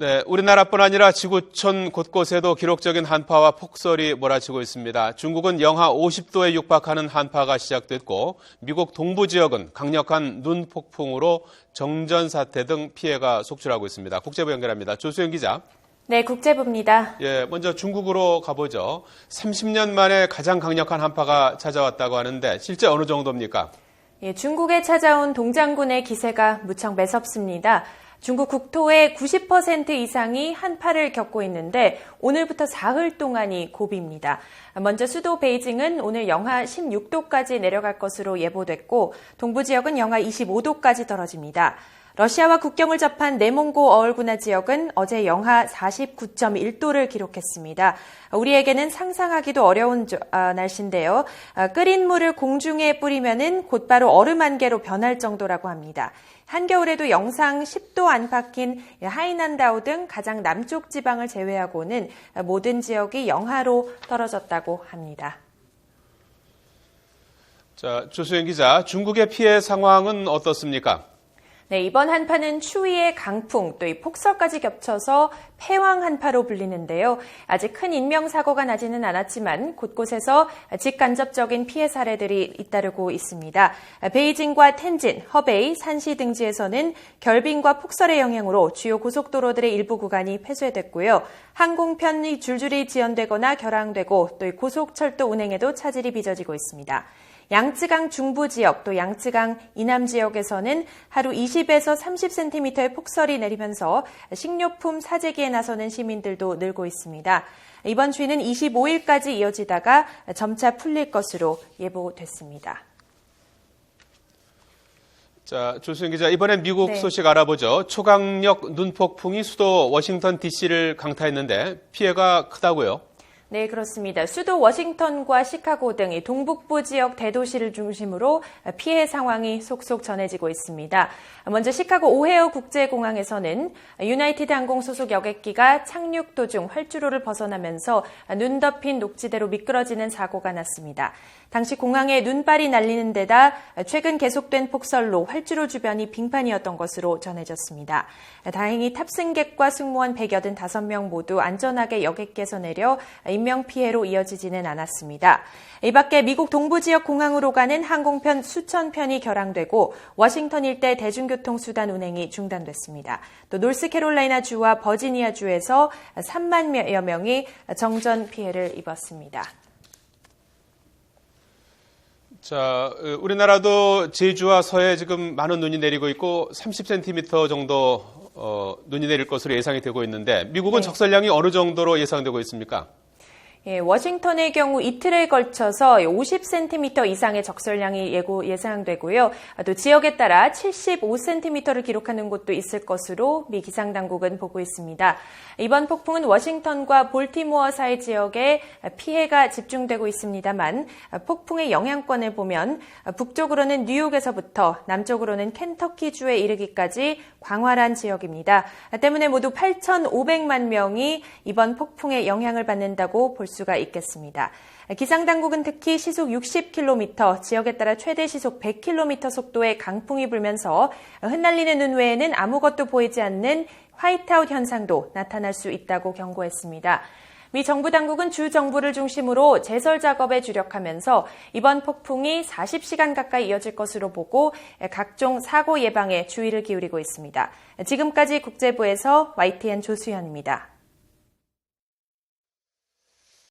네, 우리나라뿐 아니라 지구촌 곳곳에도 기록적인 한파와 폭설이 몰아치고 있습니다. 중국은 영하 50도에 육박하는 한파가 시작됐고 미국 동부 지역은 강력한 눈 폭풍으로 정전 사태 등 피해가 속출하고 있습니다. 국제부 연결합니다. 조수영 기자. 네, 국제부입니다. 먼저 중국으로 가보죠. 30년 만에 가장 강력한 한파가 찾아왔다고 하는데 실제 어느 정도입니까? 중국에 찾아온 동장군의 기세가 무척 매섭습니다. 중국 국토의 90% 이상이 한파를 겪고 있는데 오늘부터 사흘 동안이 고비입니다. 먼저 수도 베이징은 오늘 영하 16도까지 내려갈 것으로 예보됐고 동부 지역은 영하 25도까지 떨어집니다. 러시아와 국경을 접한 내몽고 어얼구나 지역은 어제 영하 49.1도를 기록했습니다. 우리에게는 상상하기도 어려운 날씨인데요. 끓인 물을 공중에 뿌리면은 곧바로 얼음 한 개로 변할 정도라고 합니다. 한겨울에도 영상 10도 안팎인 하이난다오 등 가장 남쪽 지방을 제외하고는 모든 지역이 영하로 떨어졌다고 합니다. 자, 조수영 기자, 중국의 피해 상황은 어떻습니까? 네, 이번 한파는 추위에 강풍 또 이 폭설까지 겹쳐서 패왕 한파로 불리는데요. 아직 큰 인명사고가 나지는 않았지만 곳곳에서 직간접적인 피해 사례들이 잇따르고 있습니다. 베이징과 텐진, 허베이, 산시 등지에서는 결빙과 폭설의 영향으로 주요 고속도로들의 일부 구간이 폐쇄됐고요. 항공편이 줄줄이 지연되거나 결항되고 또 고속철도 운행에도 차질이 빚어지고 있습니다. 양쯔강 중부 지역 또 양쯔강 이남 지역에서는 하루 20에서 30cm의 폭설이 내리면서 식료품 사재기에 나서는 시민들도 늘고 있습니다. 이번 추위는 25일까지 이어지다가 점차 풀릴 것으로 예보됐습니다. 자, 조수영 기자, 이번엔 미국 소식 알아보죠. 초강력 눈폭풍이 수도 워싱턴 DC를 강타했는데 피해가 크다고요? 네, 그렇습니다. 수도 워싱턴과 시카고 등 동북부 지역 대도시를 중심으로 피해 상황이 속속 전해지고 있습니다. 먼저 시카고 오헤어 국제공항에서는 유나이티드 항공 소속 여객기가 착륙 도중 활주로를 벗어나면서 눈 덮인 녹지대로 미끄러지는 사고가 났습니다. 당시 공항에 눈발이 날리는 데다 최근 계속된 폭설로 활주로 주변이 빙판이었던 것으로 전해졌습니다. 다행히 탑승객과 승무원 185명 모두 안전하게 여객기에서 내려 인명피해로 이어지지는 않았습니다. 이 밖에 미국 동부 지역 공항으로 가는 항공편 수천 편이 결항되고 워싱턴 일대 대중교통수단 운행이 중단됐습니다. 또 노스캐롤라이나 주와 버지니아 주에서 3만여 명이 정전 피해를 입었습니다. 자, 우리나라도 제주와 서해에 지금 많은 눈이 내리고 있고 30cm 정도 눈이 내릴 것으로 예상이 되고 있는데 미국은 적설량이 어느 정도로 예상되고 있습니까? 워싱턴의 경우 이틀에 걸쳐서 50cm 이상의 적설량이 예상되고요. 또 지역에 따라 75cm를 기록하는 곳도 있을 것으로 미 기상당국은 보고 있습니다. 이번 폭풍은 워싱턴과 볼티모어 사이 지역에 피해가 집중되고 있습니다만 폭풍의 영향권을 보면 북쪽으로는 뉴욕에서부터 남쪽으로는 켄터키주에 이르기까지 광활한 지역입니다. 때문에 모두 8,500만 명이 이번 폭풍의 영향을 받는다고 볼 수가 있겠습니다. 기상당국은 특히 시속 60km, 지역에 따라 최대 시속 100km 속도의 강풍이 불면서 흩날리는 눈 외에는 아무것도 보이지 않는 화이트아웃 현상도 나타날 수 있다고 경고했습니다. 미 정부 당국은 주 정부를 중심으로 제설 작업에 주력하면서 이번 폭풍이 40시간 가까이 이어질 것으로 보고 각종 사고 예방에 주의를 기울이고 있습니다. 지금까지 국제부에서 YTN 조수현입니다.